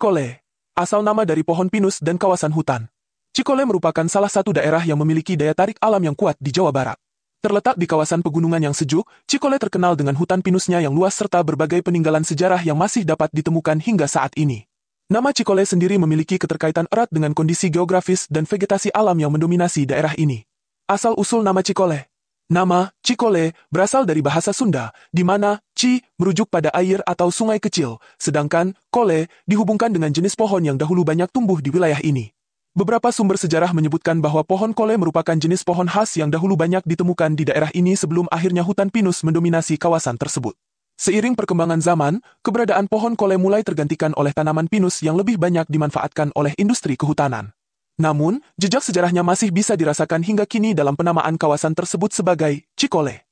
Cikole, asal nama dari pohon pinus dan kawasan hutan. Cikole merupakan salah satu daerah yang memiliki daya tarik alam yang kuat di Jawa Barat. Terletak di kawasan pegunungan yang sejuk, Cikole terkenal dengan hutan pinusnya yang luas serta berbagai peninggalan sejarah yang masih dapat ditemukan hingga saat ini. Nama Cikole sendiri memiliki keterkaitan erat dengan kondisi geografis dan vegetasi alam yang mendominasi daerah ini. Asal-usul nama Cikole. Nama Cikole berasal dari bahasa Sunda, di mana Ci merujuk pada air atau sungai kecil, sedangkan Kole dihubungkan dengan jenis pohon yang dahulu banyak tumbuh di wilayah ini. Beberapa sumber sejarah menyebutkan bahwa pohon Kole merupakan jenis pohon khas yang dahulu banyak ditemukan di daerah ini sebelum akhirnya hutan pinus mendominasi kawasan tersebut. Seiring perkembangan zaman, keberadaan pohon Kole mulai tergantikan oleh tanaman pinus yang lebih banyak dimanfaatkan oleh industri kehutanan. Namun, jejak sejarahnya masih bisa dirasakan hingga kini dalam penamaan kawasan tersebut sebagai Cikole.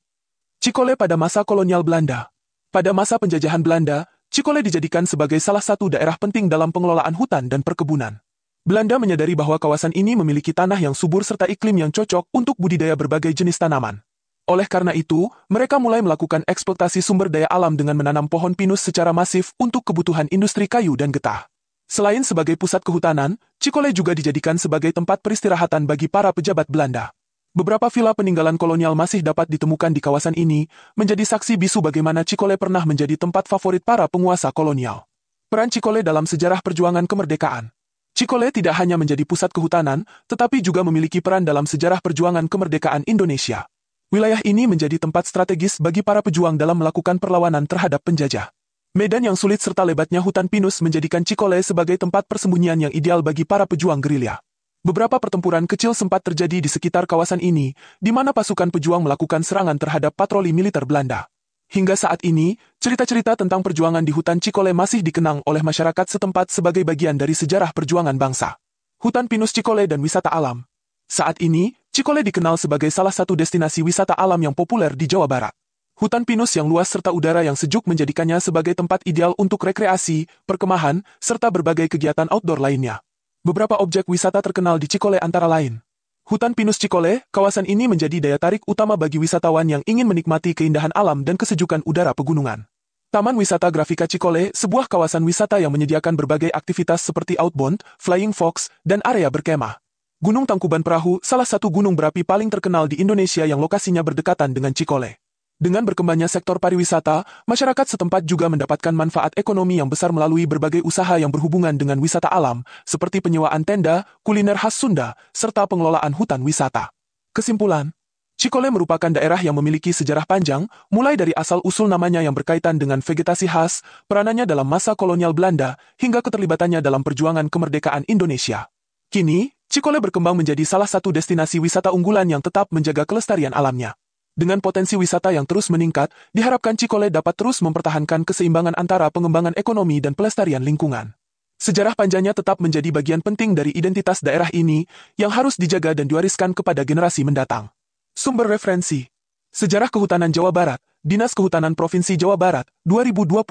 Cikole pada masa kolonial Belanda. Pada masa penjajahan Belanda, Cikole dijadikan sebagai salah satu daerah penting dalam pengelolaan hutan dan perkebunan. Belanda menyadari bahwa kawasan ini memiliki tanah yang subur serta iklim yang cocok untuk budidaya berbagai jenis tanaman. Oleh karena itu, mereka mulai melakukan eksploitasi sumber daya alam dengan menanam pohon pinus secara masif untuk kebutuhan industri kayu dan getah. Selain sebagai pusat kehutanan, Cikole juga dijadikan sebagai tempat peristirahatan bagi para pejabat Belanda. Beberapa vila peninggalan kolonial masih dapat ditemukan di kawasan ini, menjadi saksi bisu bagaimana Cikole pernah menjadi tempat favorit para penguasa kolonial. Peran Cikole dalam sejarah perjuangan kemerdekaan. Cikole tidak hanya menjadi pusat kehutanan, tetapi juga memiliki peran dalam sejarah perjuangan kemerdekaan Indonesia. Wilayah ini menjadi tempat strategis bagi para pejuang dalam melakukan perlawanan terhadap penjajah. Medan yang sulit serta lebatnya hutan pinus menjadikan Cikole sebagai tempat persembunyian yang ideal bagi para pejuang gerilya. Beberapa pertempuran kecil sempat terjadi di sekitar kawasan ini, di mana pasukan pejuang melakukan serangan terhadap patroli militer Belanda. Hingga saat ini, cerita-cerita tentang perjuangan di hutan Cikole masih dikenang oleh masyarakat setempat sebagai bagian dari sejarah perjuangan bangsa. Hutan pinus Cikole dan wisata alam. Saat ini, Cikole dikenal sebagai salah satu destinasi wisata alam yang populer di Jawa Barat. Hutan pinus yang luas serta udara yang sejuk menjadikannya sebagai tempat ideal untuk rekreasi, perkemahan, serta berbagai kegiatan outdoor lainnya. Beberapa objek wisata terkenal di Cikole antara lain. Hutan pinus Cikole, kawasan ini menjadi daya tarik utama bagi wisatawan yang ingin menikmati keindahan alam dan kesejukan udara pegunungan. Taman Wisata Grafika Cikole, sebuah kawasan wisata yang menyediakan berbagai aktivitas seperti outbound, flying fox, dan area berkemah. Gunung Tangkuban Perahu, salah satu gunung berapi paling terkenal di Indonesia yang lokasinya berdekatan dengan Cikole. Dengan berkembangnya sektor pariwisata, masyarakat setempat juga mendapatkan manfaat ekonomi yang besar melalui berbagai usaha yang berhubungan dengan wisata alam, seperti penyewaan tenda, kuliner khas Sunda, serta pengelolaan hutan wisata. Kesimpulan, Cikole merupakan daerah yang memiliki sejarah panjang, mulai dari asal-usul namanya yang berkaitan dengan vegetasi khas, peranannya dalam masa kolonial Belanda, hingga keterlibatannya dalam perjuangan kemerdekaan Indonesia. Kini, Cikole berkembang menjadi salah satu destinasi wisata unggulan yang tetap menjaga kelestarian alamnya. Dengan potensi wisata yang terus meningkat, diharapkan Cikole dapat terus mempertahankan keseimbangan antara pengembangan ekonomi dan pelestarian lingkungan. Sejarah panjangnya tetap menjadi bagian penting dari identitas daerah ini, yang harus dijaga dan diwariskan kepada generasi mendatang. Sumber referensi: Sejarah Kehutanan Jawa Barat, Dinas Kehutanan Provinsi Jawa Barat, 2022.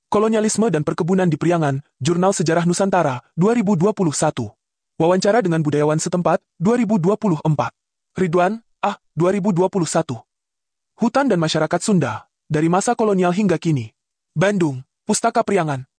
Kolonialisme dan Perkebunan di Priangan, Jurnal Sejarah Nusantara, 2021. Wawancara dengan budayawan setempat, 2024. Ridwan, 2021. Hutan dan Masyarakat Sunda, dari masa kolonial hingga kini. Bandung, Pustaka Priangan.